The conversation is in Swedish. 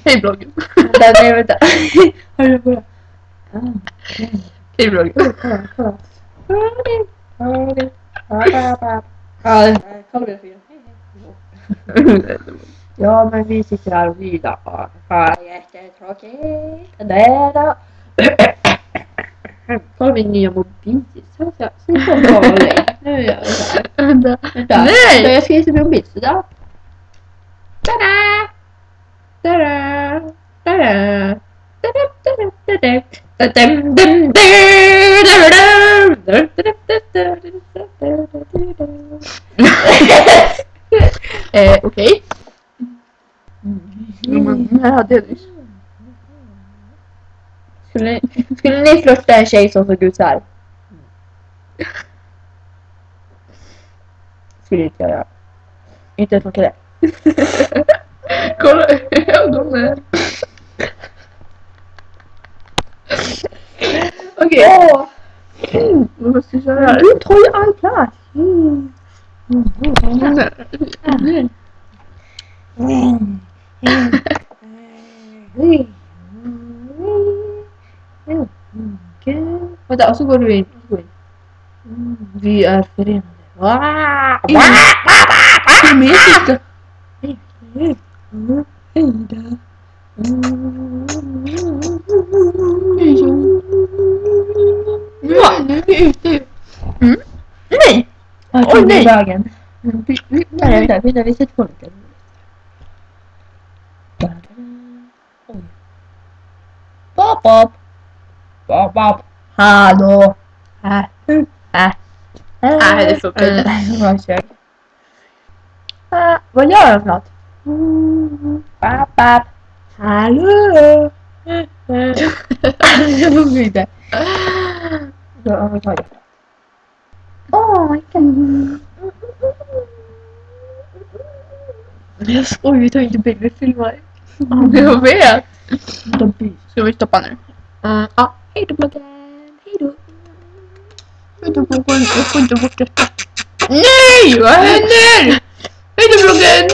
Hej bloggen. Vänta. Hörru, kolla. Hej bloggen. Kolla. Ja, kolla vi fyra. Ja, men vi sitter här och vilar. Ja, jättetråkigt. Det då. Kolla min nya mobil. Så nu gör jag så här. Vänta. Nej! Jag ska visa min mobil. Sådär. Tada! Tada! Tada! Okej. Här hade jag nyss. Skulle ni flörta en tjej som såg ut så här? Skulle inte jag göra. Inte ens man kan det. Kolla, ja de är. Okej. Vad måste jag köra här? Du tar ju all plats. Vänta, och så går du in. Vi är förenade. Siamesiska. Hejda. Nu är vi ute. Nej! Oj, nej! Vägen. Vänta, vi sätter på lite. Pop. Hallå. Nej, det funkar inte. Vad gör jag för något? Hallå. Jag funkar inte. Jag tar det. My God. Jag skojar, vi tar inte bild, vi filmar. Jag vet. Ska vi stoppa nu? Ja, hej då bloggen. Hej då. Jag får inte bort detta. Nej, vad händer? Hej då bloggen.